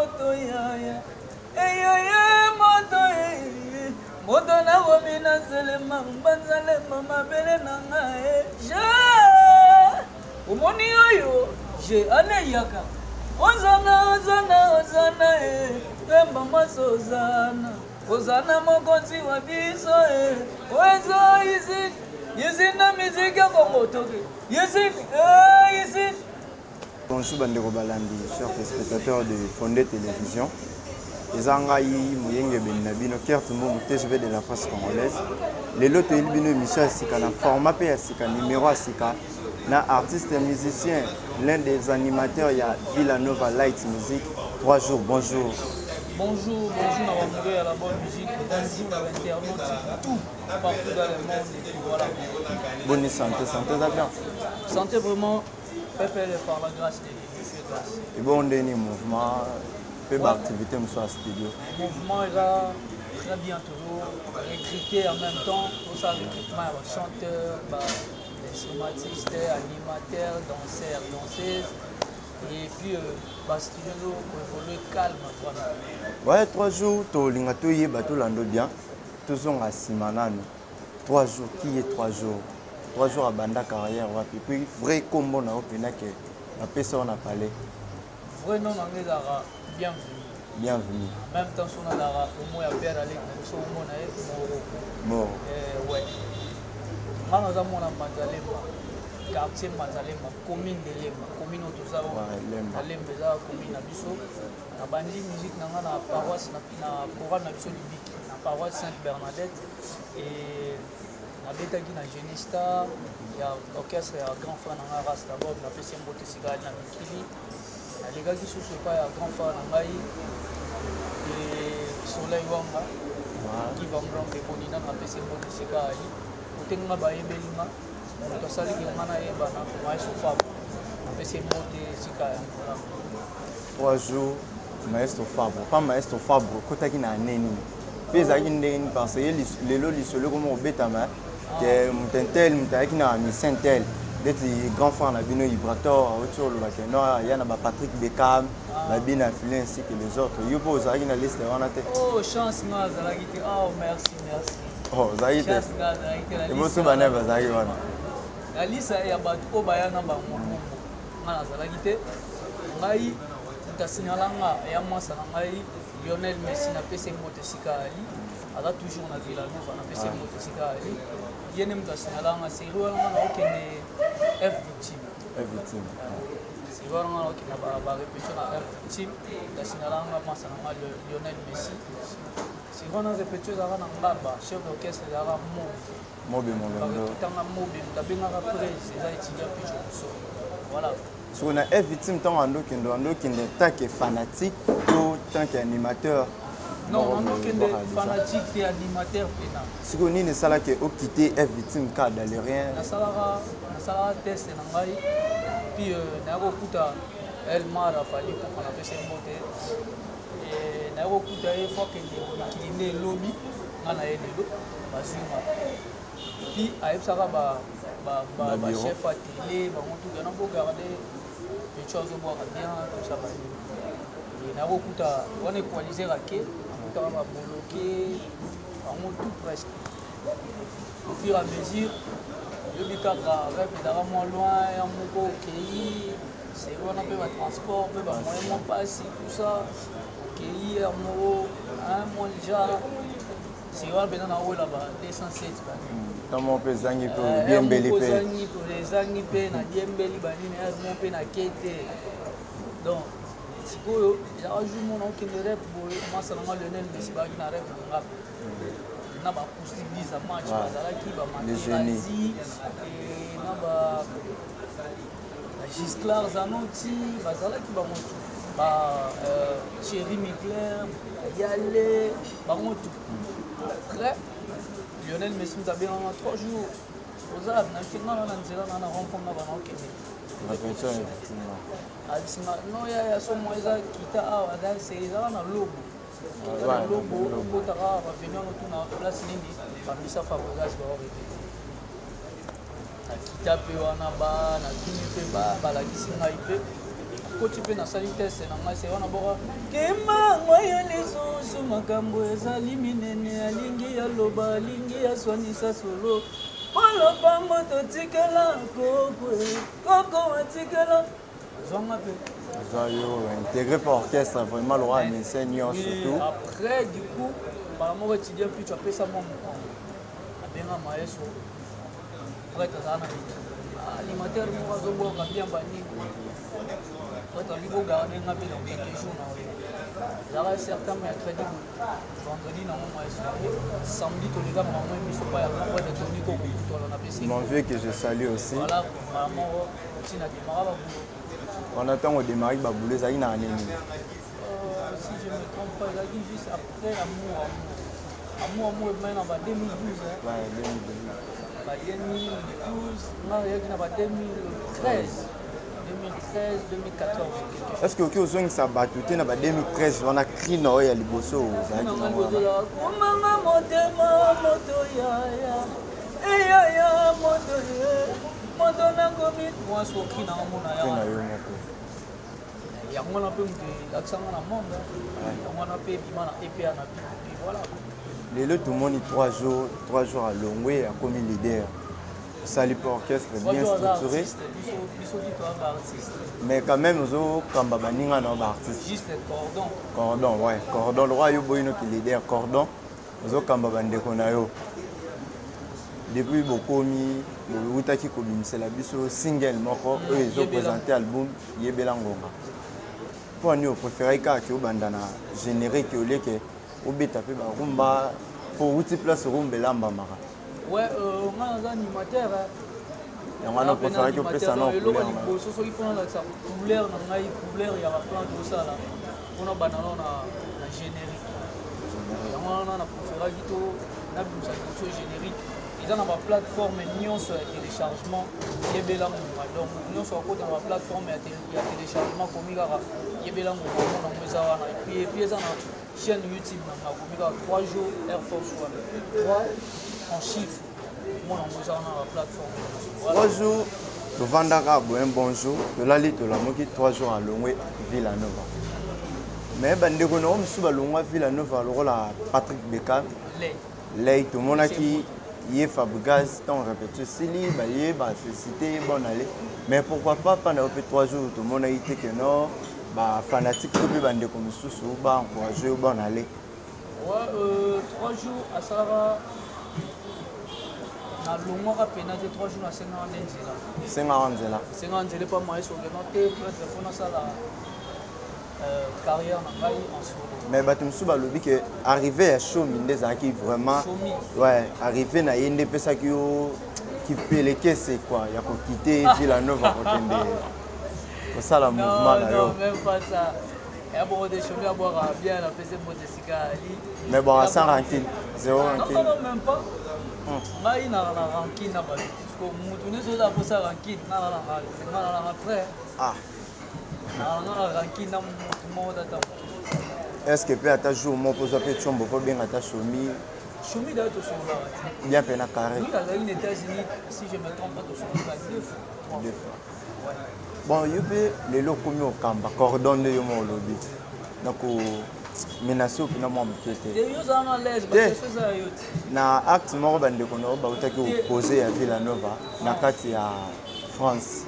moto ya moto moto na womina selema mbanzale mama bele nanga ja umoni oyo je ane yaka ozana mama sozana ozana mokonzi wa biso ozo ici na musique ya komotoke ici. Bonjour Bandeko Balandi, chers téléspectateurs de Fondé Télévision. Ezangai Mouyenge Benabino, Kertumo, TGV de la presse congolaise. Les lots de Ilbino émission Asika, na format P Asika, numéro Asika, na artiste et musicien, l'un des animateurs, il y a Villanova Light Music. 3 jours, bonjour. Bonjour, bonjour, on va mourir à la bonne musique, bonjour à l'internaute, tout, partout dans le monde, et puis voilà. Bonne santé, santé bien. Santé vraiment, pépé par la grâce de Dieu, grâce. Et bon, on a un mouvement, peu d'activité, monsieur à studio. Le mouvement est là, très bien toujours, recruté en même temps, pour ça, recrutement, chanteurs, instrumentistes, animateurs, danseurs, danseuses. Et puis, studio pour évoluer calme. Ouais, 3 jours, tu as bateau lando bien. Tous sont à Simanano. 3 jours, qui est 3 jours 3 jours à Banda carrière. Et puis, vrai combo na opena que la personne a parlé. Vrai nom anglais d'ara, bienvenue. Bienvenue. En même temps, on a d'ara, au moins, il y a père avec nous, au moins, mort. Ouais. Moi, nous avons un Mazalema. Quartier Mazalema, commune de Lemba, commune Otozawa, Lemba, commune Nabiso, na bandi musique na paroisse na chorale Nabiso Libiki, na paroisse Sainte Bernadette et na betaki na Genista, il y a orchestre ya grand frère na race d'abord na pesi mbote sigali na mikili, na legaki susu pa ya grand frère na ngai et Soleil Wanga, qui va me rendre bonina na pesi mbote sigali, otenga ba yebelinga. On sali ki ngana eba na maestro Fabro. Pese mote sika. 3 jours maestro Fabro. Pas maestro Fabro, kota ki na neni. Pesa ki ndeni parce que lelo lisolo comme obetama que mutentel mutaki na misentel. D'être grand frère na bino Ibrator autour le bac. Non, il y a na ba Patrick Beckham, ba bin affilié ainsi que les autres. Yo po zaki na liste wana te. Oh, chance nga zalaki te. Oh, merci. Oh, zaki te. Chance nga zalaki te. Et moi so bana ba zaki wana. La liste ya bato ko baya na ba momo ngana zalaki te ngai ntasinalanga ya mwasa na ngai Lionel Messi na pese moto sika ali aza toujours na Villanova na pese moto sika ali yene mtasinalanga seri wana na okende F victime seri wana na okende ba répétition na F victime ntasinalanga mwasa na ngai Lionel Messi seri wana répétition za na ngaba chef d'orchestre za Mobe Molondo. Voilà. Sur une F victime, tant que fanatique ou tant qu'animateur. Non, on est fanatique et animateur. Si on est ça là que au quitter F victime car d'aller rien. Na sala test na ngai puis na ko kuta El Mara fali pour qu'on appelle ces mots et na ko kuta e fois que les lobby ngana elelo bazuma. Puis avec ça ba chef à télé ba on tout dans pour garder les choses au boire bien tout ça ba et na bokuta on est coalisé raqué on va bloquer on tout presque au fur et à mesure le bikaka avec d'ara moins loin et en moko pays c'est on a peu de transport peu moyen passe tout ça pays en moko un mois déjà c'est on ben na ola ba 207 ba Comment peut zangi pour bien beli pe zangi pour les zangi pe na bien beli ba ni na mon pe na kete donc sikoyo ya jour mon on qui rep pour moi ça na Lionel Messi ba na rep na ba possibilité match bazala ki ba Materazzi et na ba Gisclar Zanotti bazala ki ba moto ba Thierry Mugler Yale ba moto très Lionel Messi nous a bien en 3 jours. Aux arbres, dans le film, on a un rond-point là-bas. Non, il y a son moyen qui t'a c'est dans le logo. Le logo, tu as venir autour de la place, parmi ça, Fabregas va répéter. Qui tape, on a bas, on a qui ne fait pas, la qui s'est naïpé. koti mpe nasali teste na ngai se wana boka kema ngoyo lisusu makambo ezali minene alingi aloba alingi aswanisa solo oloba moto tikela koko atikela azwanga mpe intégré par orchestre vraiment le roi Menseigneur surtout après du coup mbala moko étudiant puis tu apesa mwa mokongo abenga maestro prêtre azala na animateur moko azoboka biamba nini prêtre ali kogarde nga mpe na quelques jours na oyo ezalaka certain mercredi vendredi nango maestro samedi toleka mama biso pa ya grand prêtre toni kokokutola na pesi mon vieux que je salue aussi voilà mbala moko ntina demara babulo on attend au démarrage baboulé ezalaki na nini si je me trompe pas ezalaki juste après amour emai na ba 2012 ba 2012 nga eyaki na ba 2013 2014 est-ce que oki ozongisa bato te na ba 2013 wana cri na oyo ya liboso komanga motema moto yaya eyaya moto ye moto nakomi mwasi okri na omona yo moko yango wana mpe moto elakisanga na monde yango wana mpe ebima na epa na bibi voilà lelo tomoni 3 jours à Longwe akomi leader sali pour orchestre bien structuré mais quand même ozokamba baninga na baartiste juste cordon ouais cordon le roi yo boyino ki leader cordon ozokamba bandeko na yo depuis bokomi boutaki kobimisela biso single moko oyo ezoprésente album yebela ngonga mpo ani opréféré kaka obanda na générique oleke obeta mpe barumba po outi place rumba elambamaka ouais nga naza animateur yango wana opréféraki opesa na eloko liboso soki mpona olakisa couleur na ngai couleur ya baplan tosala mpona banano na générique yango wana na préféraki to nabimisa liboso générique eza na baplateforme nyonso ya téléchargement yebela ngonga donc nyonso akota na baplateforme ya téléchargement komi kaka yebela ngonga monango eza wana epuis eza na chaîne YouTube nanga komi kaka 3 jours air force wana 3 en chiffre monango eza wana na baplateforme 3 jours tovandaka boye bon jour tolali tolamoki 3 jours à Longwe Villanova mais bandeko na mosusu balongwa Villanova lokola Patrick Bekam lei tomonaki ye Fabregas tant répété sili baye basicité bon aller mais pourquoi pas pendant 3 jours tout le monde a été que non ba fanatique to be bande comme susu ba encourager bon aller ouais 3 jours à Sara na longo ka penate 3 jours na 50 nzela 50 nzela pas moi sur le noté peut-être fona sala carrière na ngai en solo mais batumsu balobi que arriver à show minde zaki vraiment ouais arriver na yende pesa ki yo qui peleke c'est quoi ya ko quitter Villanova ko tende ko sala mouvement na yo non même pas ça et bon des chemins à boire bien la pese bote sikali mais bon sans rancune zéro rancune non même pas ngai na rancune na ba ko mutu ne so da posa rancune na après ah rancune na mutu mo da est-ce que peut ata jour mon posa pe chombo ko benga ta chomi d'ailleurs to son là bien pena carré oui aux États-Unis si je me trompe pas to son là 2 fois bon yope lelo komi okamba cordon de yo mo lobi donc menace opina mwa mokete na acte moko bandeko na bautaki opposé ya Villanova na kati ya France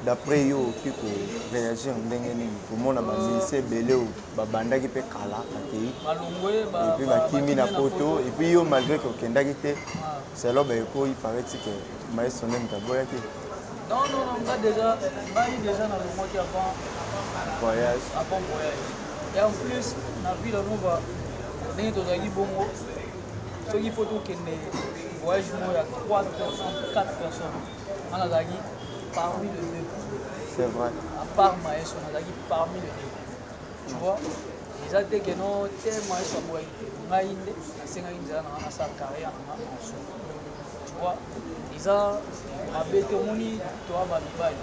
d'après yo oki koréagir ndenge nini komona baministre ebele oyo babandaki mpe kala akei epuis bakimi na poto epuis yo malgré ke okendaki te selo baeko ipareti ke maestro nde moto aboyaki non nga déjà na longwaki avant voyage et en plus na Villanova ndenge tozalaki bongo soki fo tokende voyage moko ya 3 personnes 4 personnes nga nazalaki parmi les deux. C'est vrai. À part Maestro, on a dit parmi les deux. Tu vois, ils ont dit que non, tel Maestro a été c'est sa carrière en solo. Tu vois, ils ont abété au moni, toi, Babibaï.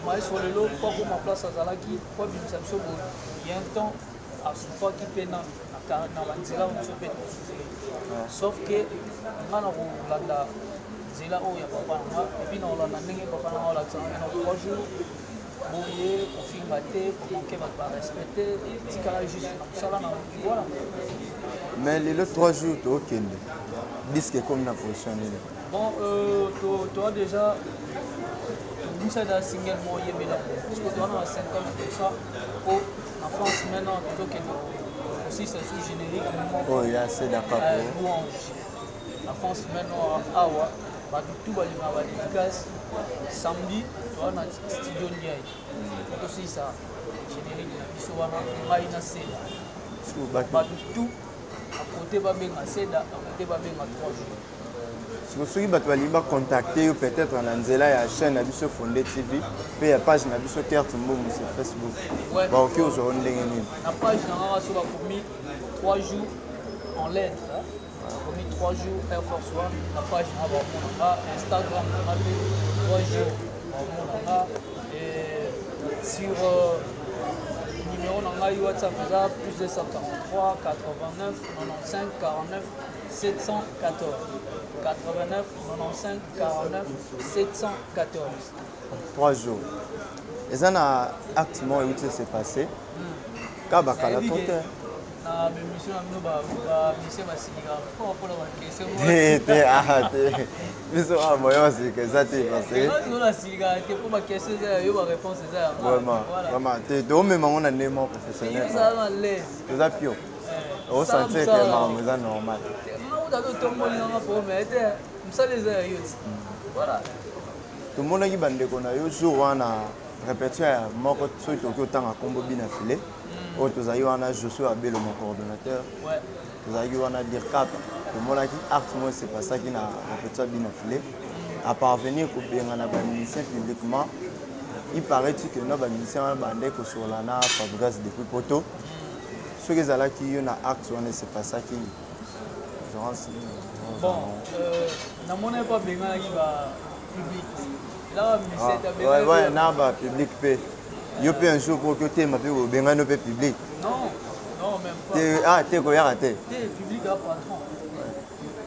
Maestro, le lot, pas pour ma place à Zalaki, pas pour me savoir, il y a un temps, à ce fois qui peine dans sauf que, on a zela oyo ya papa nanga epuis na olanda ndenge papa nanga olakisanga na 3 jours boye kofinga te komanke bato barespecte tikala juste na mosala na voilà. Mais les 3 jours tokende disque comme na position nini bon toi déjà tobimisa da single mo oyebela parce que towana na 50 ça po na France maintenant tozokende aussi c'est sous générique oh ya c'est d'accord louange na France maintenant awa bato tout balingaka badédicace samedi towana na studio ndiaye tosilisa générique na biso wana ngai na seda bato tout akote babenga seda akote babenga 3 jours soki bato balingi bacontacte yo peut-être na nzela ya chaîne na biso Fondé TV mpe ya page na biso Kert Mbongo sur Facebook baoki ozwa ndenge nini na page na ngaka so bakomi 3 jours en lettre bakomi 3 jours Air Force One na page na baomonanga Instagram na mpe 3 jours baomonanga sur numéro na ngai WhatsApp eza plus 243 89 95 49 714 89 95 49 714 3 jours eza na acte moko euti se passé ka bakala to te na bemission na bino bamission basilika mpona bakestion te biso moyo basilika eza te basilika te mpo bakestion eza yayo baréponse eza yango te toomema ngo na ndenge moko professionnel toza pio osentir ke makambo eza normal totombolinganga pome te mosala eza yayo ti voilà tomonaki bandeko na yo jour wana répétition moko soki toki otanga nkombo bina file oyo tozalaki wana Josué Abelo mon coordonnateur tozalaki wana dircap tomonaki acte moko sepasaki na répétition bina file aparvenir kobengana bamusicien publiquement il paraît-il que no bamusicien wana bande kosola na Fabregas depuis poto soki ezalaki yo na acte wana sepasaki bon namonaki mpo abenganaki bapublic na bapublic mpe yo mpe un jour mpo oki otema mpe obengani mpe public te koyaka te public aa patron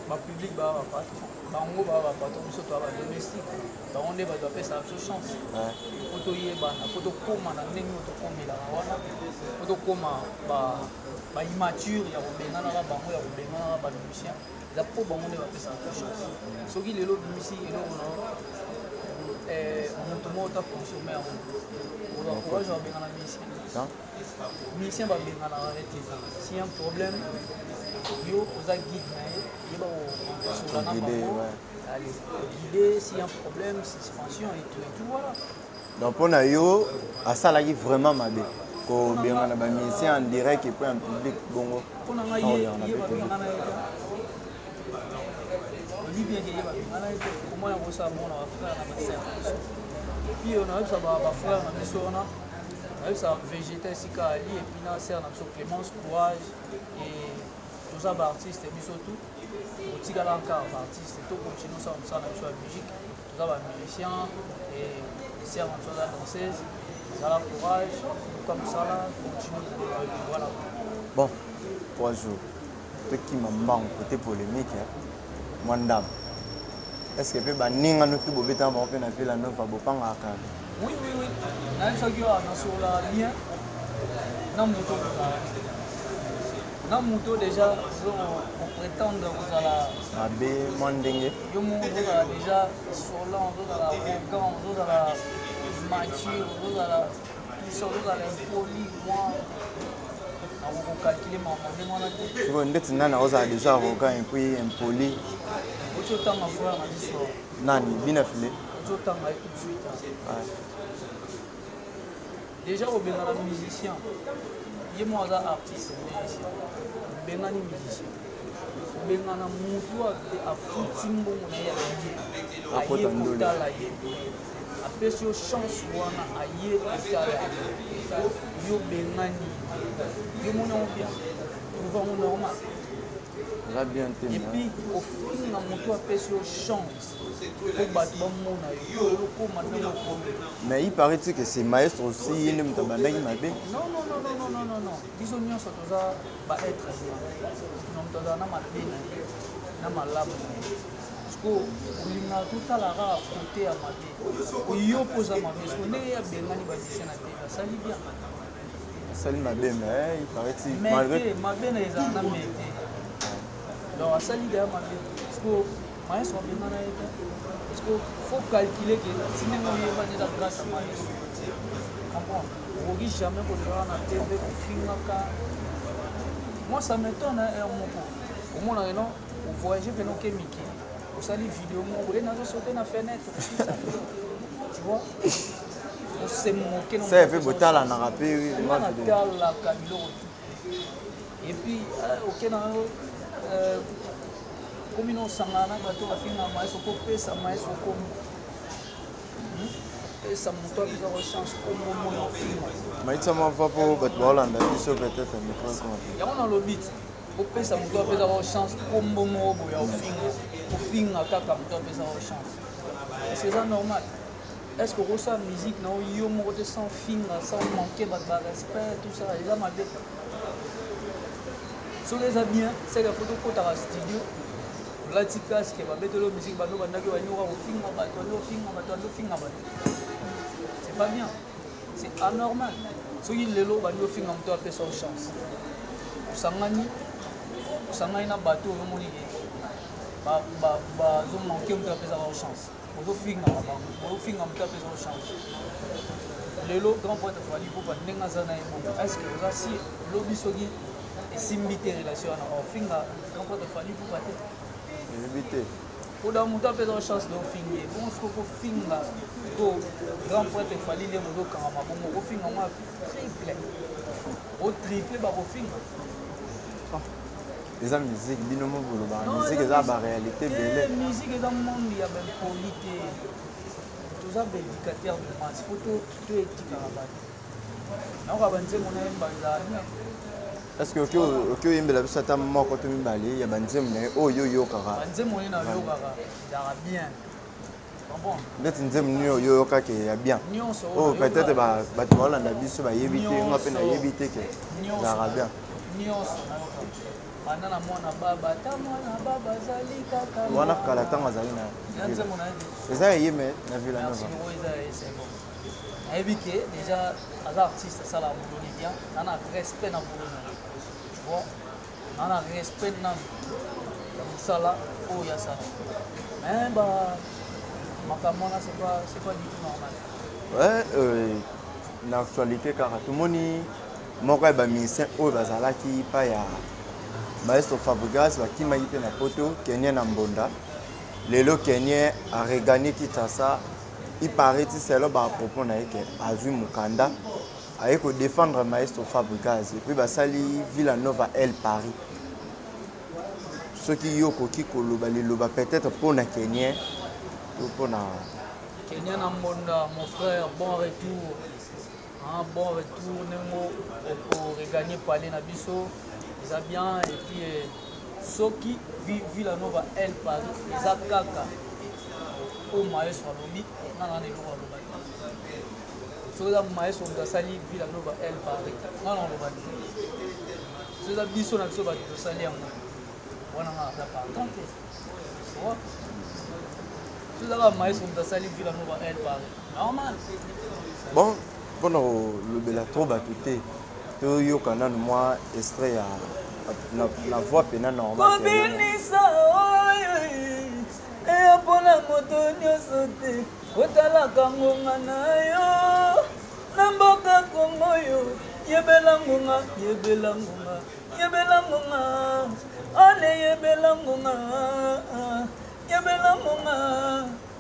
bapublic baa bapatron bango baa bapatron biso toa badomestique bango nde bato bapesaka biso chance po toyebana po tokóma na ndenge oyo tokomelaka wana po tokóma baimmature ya kobengana na bango ya kobengana na bamusicien eza mpo bango nde bapesaka biso chance soki lelo bimisi eloko na moto moko ta consomme yango ozakourage babengana musicien musicien babenganaka nete si un problème yo oza guide na ye yeba kosola na bango guide si un problème suspension et tout voilà donc mpo na yo asalaki vraiment mabe kobengana bamusicien en direct et puis en public bongo mpo na ngai ye babengana ye bien que yeba ete comment ya kosala bongo na bafrère na basere na biso puis nayebisa bafrère na biso wana nayebisa végéta esika ali epuis na sere na biso Clémence courage e toza baartiste biso tout otikala nkaka baartiste tokontinue osala mosala na biso ya musique toza bamusicien e sere na biso aza danseuse ezala courage luka mosala continue voilà bon 3 jours tokima mbango côté polémique Mwandam. Est-ce que tu peux dire que tu peux faire la nouvelle bopangaka? Oui. Naïsa qui a sur la lien. Na moto déjà on prétend que la abe mandenge. Yo mo déjà sur là on doit la arrogant, on doit la mature, on doit la sur la poli moi. On calculer ma on ndeti nana oza déjà arrogant et puis impoli. Autant ma frère m'a dit ça. Nani bina filé. Autant ma tout de suite. Déjà au Bénin musicien. Il moi artiste musicien. Bénin musicien. Bénin mutu a futimbo na ya. Akota ndole. Apesi yo chance wana aye kotala yo bengani yo mona bien trouva normal la bien et puis au fond na moto apesi yo chance pour bato bamona yo lokoma ndenge okomi mais il paraît-il que c'est maestro aussi yende moto abandaki mabe non biso nyonso toza baêtre humain moto azala na mabe na ye na malamu na ye siko olinga totalaka kote ya mabe oyo poza mabe siko ndenge abengani badise na te basali bien asali mabe mais il paraît malgré mabe na ezala na me te donc asali deya mabe siko mayeso abengana ye te siko faut calculer ke ti ndenge oyebani eza grâce ya mayeso comprendre okoki jamais kozala na tv kofingaka moi ça m'étonne un moko omona eno ovoyage mpena oke mike osali video moko ye nazosaute na fenêtre tu vois osemoke ça efe botalanaka mpe nga natalaka biloko et puis oke na komi nosangana na bato bafinga mayeso kopesa mayeso komi pesa moto apesa ko chance kombo moyo ofinga maitisa mava mpo bato baolanda biso peut-être micro yango nalobi ti opesa moto apesa ko chance kombo moko boya ofinga kaka moto apesa ko chance est-ce que eza normal est-ce que okosala musique na yo moko te sans finga sans manquer bato barespect tout ça eza mabe soki eza bien seke fo tokotaka studio olati casque babeteli musique bando bandaki banyoka kofinga bato bandofinga bato c'est pas bien c'est anormal soki lelo bandi ofinga moto apesa chance osangani na bato oyo omoni ke bazomanke moto apesaka chance ozofinga moto apesaka chance lelo grand poète fali popa ndenge aza na ye bongo est ce que oza si lobi soki esimbi te relation wana ofinga grand poète fali popa te eyebi te oda moto apesaka chance de ofinga ye bongo soki okofinga to grand poète efali nde bozokangama bongo okofinga mwa triple otriple bakofinga eza musique bino mo bolobaka musique eza baréalité bele musique eza monde ya bempoli te toza baéducateur de masse fo toetikaka bato naoka banzembo na yemba ezala est-ce que oki oyembela biso ata moko to mibale ya banzembo na ye oyo oyokaka banzembo nini nayokaka ezalaka bien ndeti nzembo nini oyo oyokaka ya bien oyo peut-être bato baolanda biso bayebi te nga mpe nayebi te ke ezalaka bien nyonso banda na mwana baba ata mwana baba azali kaka wana kala ntango azali na nzembo na ye eza eye me na vila nova nayebi ke déjà aza artiste asalaka boloni bien ana respect na boloni bon ana respect na mosala oyo asala mais makambo wana c'est pas du tout normal ouais na actualité kaka tomoni moko ya bamusicien oyo bazalaki pa ya maestro Fabregas bakimaki mpe na poto kenien na mbonda lelo kenien aregani Kinshasa ipareti selo bapropos na ye ke azwi mokanda aye kodéfendre maestro Fabregas epuis basali Villanova el Paris soki yo okoki koloba liloba peut-être mpona kenien to mpona kenien na mbonda mon frère bon retour bon retour ndenge okoreganye pale na biso eza bien et puis soki Villanova el Paris eza kaka o maestro alobi ngana na eloko aloba soki eza maestro moto asali Villanova el Paris ngana oloba soki eza biso na biso bato tosali yango wana ngana aza pardon te soki ezaka maestro moto asali Villanova el Paris normal bon mpona kolobela tro bato te toyoka nanu mwa extrait ya na voix pena normal kobinisa oyo eya mpona moto nyonso te otalaka ngonga na yo na mboka kongo yo yebela ngonga ole yebela ngonga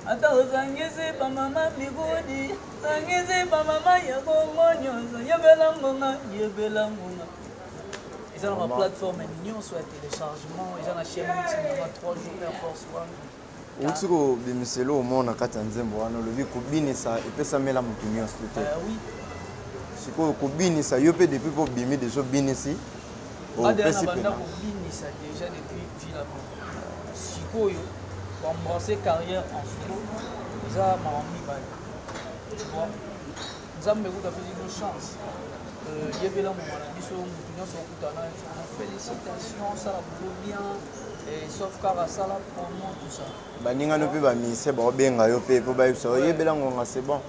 ata ozangisi bamama migudi zangisi bamama ya kongo nyonso yebela ngonga eza na baplateforme nyonso ya téléchargement eza na chaîne multimédia 3 jours Air Force One outi kobimiselo omona kati ya nzembo wana olobi kobinisa epesamela moto nyonso te sikoyo kobinisa yo mpe depuis mpo bimi deja obinisi opesi pena kobinisa déjà depuis Villanova sikoyo koembrasser carrière en solo eza makambo mibale nzambe ekuta apesi no chance yebela moma na biso mutu nyonso okutana félicitations sala boulot bien sauf kaka sala promo tout ça baningano mpe bamise baobenga yo mpe mpo bayebisa oyebela ngonga c'est bon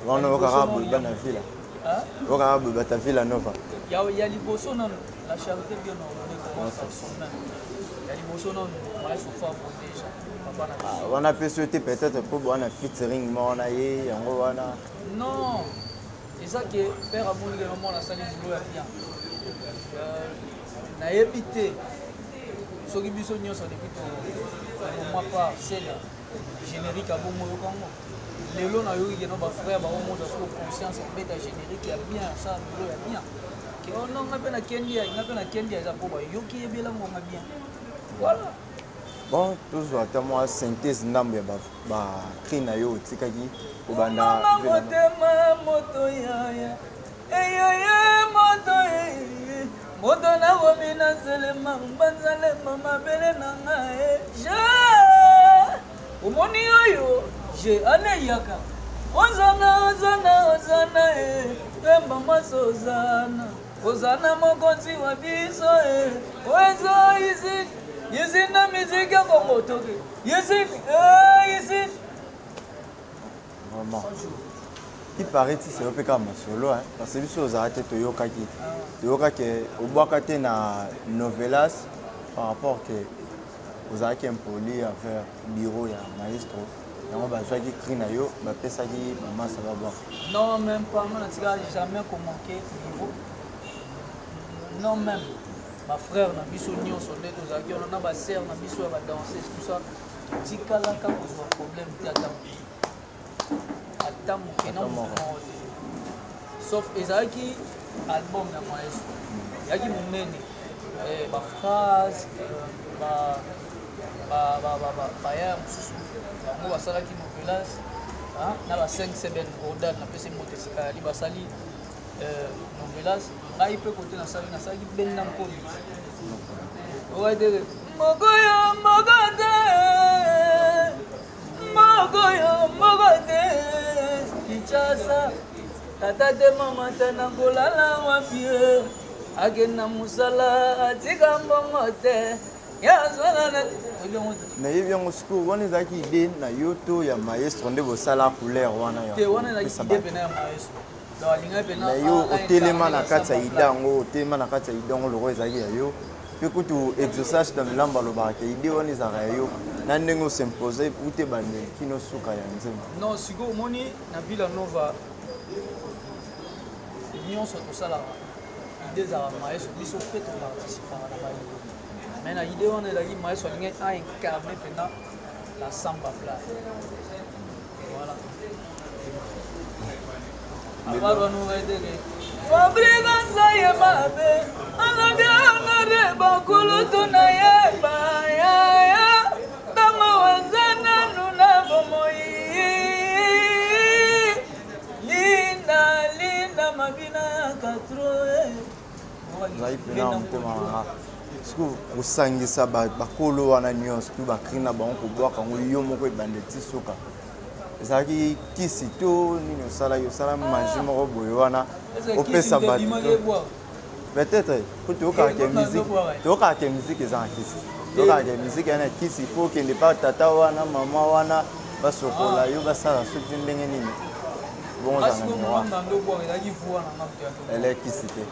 wana okaka boyeba na vila okaka boyeba ta vila nova ya liboso nano la charité bien ordonnée commence par soi-même ya liboso nano maestro favo déjà papa na biso wana mpe so te peut-être mpo wana featuring ma wana ye yango wana non eza ke père amoni lelo mwana asali boulot ya bien nayebi te soki biso nyonso depuis tomoma pa sena générique abongo yokango lelo nayoki keno bafrère baomonda soko conscience obeta générique ya bien asala boulot ya bien ono nga mpe nakendi ya eza mpo bayoki yebela ngonga bien voilà bon tozwa ata mwa synthèse ndambo ya bacri na yo otikaki kobanda motema moto yaya eyaya moto moto nakomi na nzelema banzalema mabele na ngai je omoni oyo je aneyaka ozana pemba maso ozana mokonzi wa biso oezo izi yizina miziki ya kongo toke yizini vraiment il paraît que c'est un peu comme solo hein parce que biso ozala te toyokaki obwaka te na novelas par rapport que ozalaki impoli à faire bureau ya maestro yango bazwaki cri na yo bapesaki bamasa babwa non même pas nga natika jamais komanke niveau non même bafrère na biso nyonso nde tozalaki wana na basere na biso ya badanseuse tout ça tikalaka kozwa problème te ata moke na mokomo te sauf ezalaki album ya maestro ezalaki monene baphrase baya mosusu bango basalaki novelas na ba 5 semaine ordan napesi moto esika yali basali novelas ngai mpe kote nasalaki benda nkoli okateke moko te kinshasa tata te mama te nakolala wapi akenda mosala atika mbongo te nayebi yango sikoyo wana ezalaki ide na yo to ya maestro nde bosala couleur wana na yo otelema na kati ya ide yango otelema na kati ya ide yango loko ezalaki ya yo mpe kutu exosage na milambo alobaka ide wana ezalaka ya yo na ndenge osimpose ute bandeli kino suka ya nzembo non sikoyo omoni na villa nova nyonso tosalaka ide ezalaka maestro biso mpe toparticipaka na baide mais na idée wana ezalaki maestro alingi aincarne mpena la samba plat voilà ababanouedeke fabrika nzaye mabe anabiangare bakulutu na yeba yaya ntango wanzananu na bomoi linda mabina ya katro ezali mpena motema nanga siko kosangisa bakolo wana nyonso mpe bakri na bango kobwaka yango yo moko ebande ti suka ezalaki kisi to nini osala magie moko boye wana opesa bato peut-être po toyokaka ke musike eza na kisi toyokaka ke musike wana kisi fo okende pa tata wana mama wana basokola yo basala soki ndenge nini ele kisi te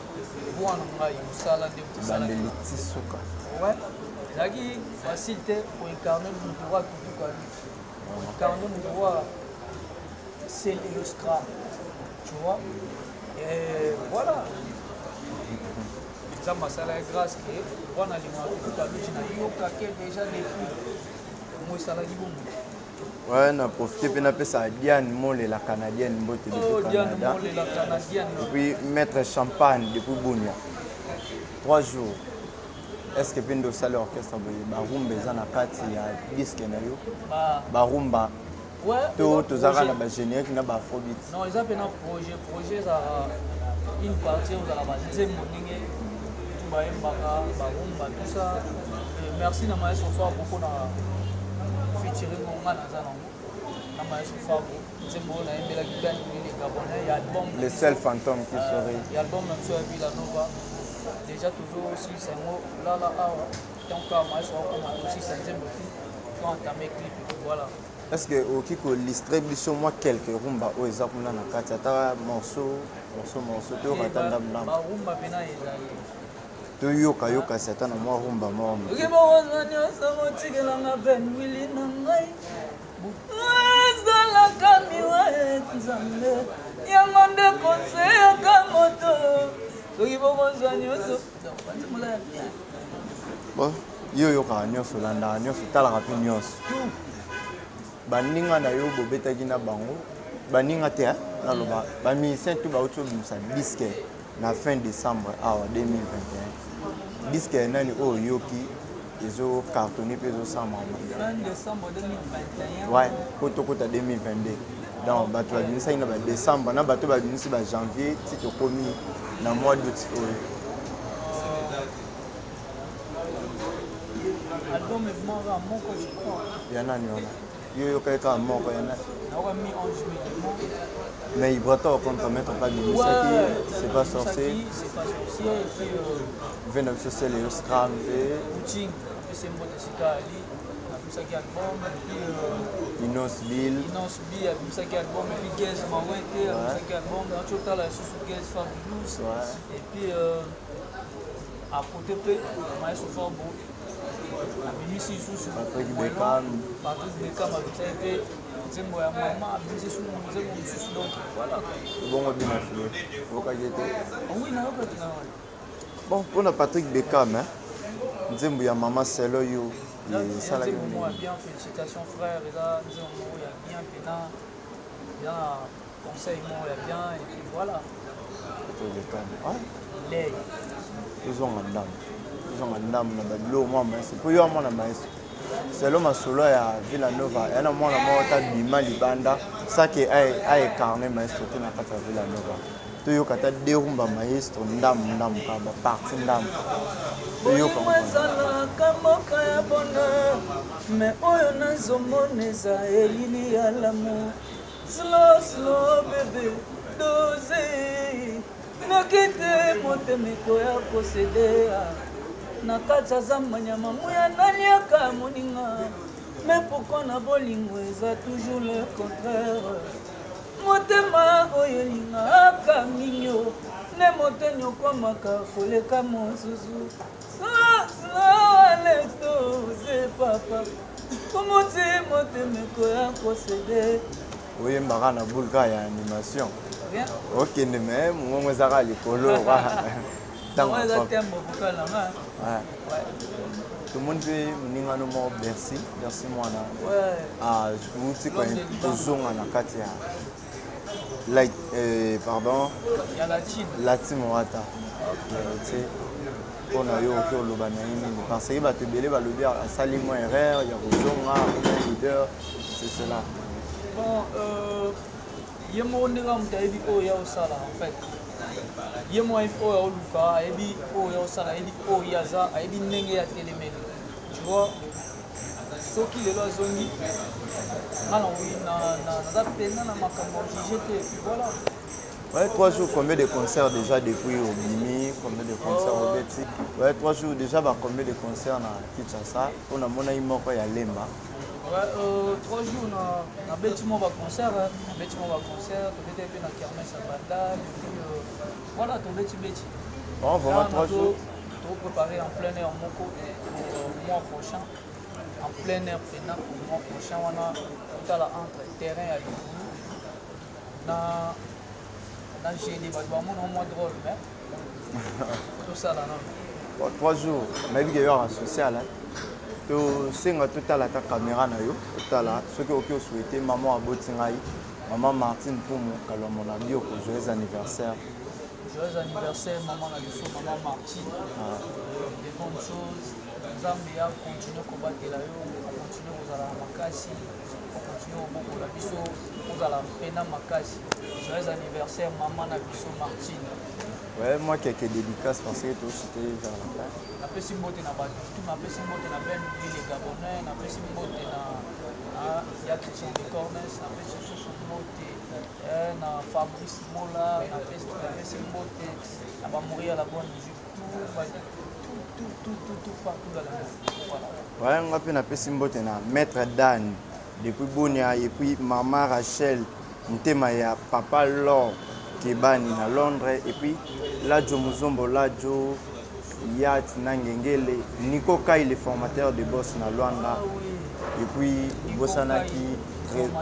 bandeli ti suka ezalaki facile te koincarne moto wa tutuka incarne moto wa c'est le scram tu vois et voilà eza masala ya grâce ke wana lingaka kokuta luti na yoka ke déjà depuis mo esalaki bongo ouais na profité pe napesa Diane Mole la canadienne mbote depuis Canada et puis maître champagne depuis Bunia 3 jours est-ce que pendo sala orchestre boye barumba eza na kati ya disque na yo barumba to tozaka na ba générique na ba afrobeat non eza pe na projet za une partie ozala banzembo ndenge bayembaka barumba tout ça merci na maestro soir beaucoup na featuring nga naza nango na Maestro Fabo. C'est bon, on a aimé la guitare, les Gabonais. Il y a l'album. Le seul fantôme qui serait. Il y a l'album même sur Villanova. Déjà toujours aussi, c'est un mot. Là, donc Maestro Fabo aussi, c'est un deuxième aussi. Quand on entamé clip, voilà. Est-ce que au Kiko distribution moi quelques rumba au exemple na kati ata morceau to katanda mlam ba rumba pena ezali to yoka yoka sata na moi rumba mo oke bozani osamo tikelanga ben wili na ngai ezala kamiwa nzambe yango nde konseyaka moto soki bozani oso banzimola bon yo yoka nyonso landa nyonso talaka mpe nyonso baninga na yo bobetaki na bango baninga te naloba bamusicien to bauti obimisa disque na fin décembre awa 2021 disque nani oyo yoki ezocartonne mpe ezosamba ouais kotokota 2022 donc bato babimisaki na badécembre na bato babimisi bajanvier ti tokomi na mois d'août oyo album ebimaka moko je crois ya nani wana yo yokaka moko ya nani mis en juillet. Mais il va t'en prendre mettre pas de c'est pas sorcier. C'est pas sorcier. Et puis. Venom social et Scram. Coaching. C'est un bon de Sikali. Ça qui album. Et puis. Inos Bill. Inos Bill. Ça qui album. Et puis Gaz Mawete. Ça qui album. En tout cas, la sous Gaz Fabulous. Et puis. À côté de Maestro Fabo. Patrick Beckham. Patrick Beckham avec ça. Et puis. Nzembo ya mama abisi sunu nzembo mususu donc voilà bongo bina filé okagete oui na okati na bon pour Patrick Beckham hein nzembo ya mama selo yo ça la bien félicitations frère et là nzembo ya bien pena bien conseil moi ya bien et puis voilà Patrick Beckham ah les ils ont un ndam na bablo moi c'est pour yo moi na maestro c'est l'homme solo ya Villanova yana mwana mota bima libanda sake ay carnet maestro na kata Villanova to yo kata derumba maestro ndam ka ba parti ndam to yo kama kamoka ya bona me oyo nazomoneza elili ya lamu slow bébé dosé nakite motemeko ya kosedea na kati ya zamba nyama moya naliaka moninga mais pourquoi na bolingo eza toujours le contraire motema oyo elingaka minyo nde moteni okwamaka koleka mosusu aletoze papa komoti motemeko ya kosede oyembaka na bulka ya animation okende me mongongo ezaka likolo Dans le thème vocal là. Ouais. Tout le monde veut venir nous voir Bercy moi là. Ouais. Ah, je vous dis quand ils sont en Akatia. Light pardon. Il y a la Chine. La team Wata. Tu sais on a eu autour le banani parce que va te belé va le dire à Salimo erreur, il y a Rozonga, leader, c'est cela. Bon yemo ndinga mutaibi oya osala en fait. Yemo oya oluka ebi oya osala ebi oya za ebi ndenge ya telemeli. Tu vois soki lelo azongi ngana oui na pena na makambo jijete voilà. Ouais, 3 jours, combien de concerts déjà depuis au Bimi, combien de concerts au Betty? Ouais, 3 jours déjà, combien de concerts à Kinshasa? On a mon ami Moko et Lemba. Ouais, 3 jours, on a Betty Mova concert, Betty Mova concert, on était à Kermesse à Bandal, et puis voilà, on Betty Betty. Bon, vraiment 3 jours. Tout préparé en plein air Moko pour le mois prochain. En plein air Pena, pour le mois prochain, on a tout à la entre terrain à Limoulou. J'ai des bâtiments au mois de drôle, mais tout ça là, non. 3 jours, mais il y a un social. Tu sais, tu as la caméra, tu as là, ce que tu souhaites, maman a botingaï, maman Martine pour mon ami, joyeux anniversaire. Joyeux anniversaire, maman Naliso, maman Martine. Des bonnes choses. Zambia continue à combattre la continue à la makasi, continue à beaucoup la biso, à la pena makasi. Joyeux anniversaire, maman Naliso Martine. Ouais, moi quelques dédicaces parce que tout c'était vers la fin. Après si mbote na batu, après si mbote na ben les Gabonais, après si mbote na Il y a Christian de Cornes, na pesi susu mbote na Fabrice Mola, na pesi mbote na bamori à la bonne musique, tout partout dans le monde. Voilà. Ouais, on a pesi mbote na Maître Dan depuis Bonia et puis Maman Rachel Ntema ya Papa Laure Kebani na Londres et puis Ladjo Muzombo Ladjo Yat Nangengele Nico Kai le formateur de Boss na Luanda et puis Bossanaki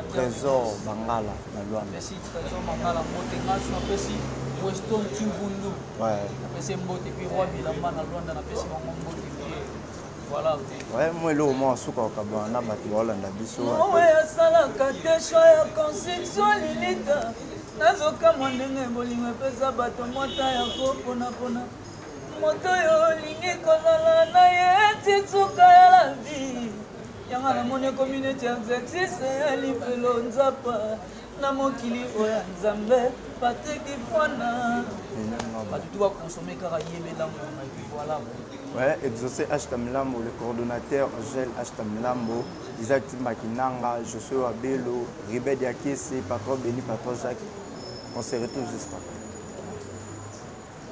Trésor Bangala na Luanda. Merci Trésor Bangala Motenga na pesi Weston Chimbundu. Ouais. Na pesi mbote puis Roi Bilamba na Luanda na pesi bango mbote. Voilà. Ouais, moi le moment suka kabana batu Hollanda biso. Ouais, sala kate choya construction lilita. Nazoka mwandenge bolingo pesa bato mota ya kopona pona. Moto yo lingi kozala na ye titsuka ya la vie. Yanga na mone community exercice ya lipelo nzapa. Na mokili oya nzambe Patrick Ifwana. Batu tu va consommer kaka yebela mo voilà. Ouais, exaucé H.Tamlambo, le coordonnateur Gel H.Tamlambo, Isaac Makinanga, Joshua Bello, Ribet Yakese, Patron Béni, Patron Jacques. On se retrouve juste après.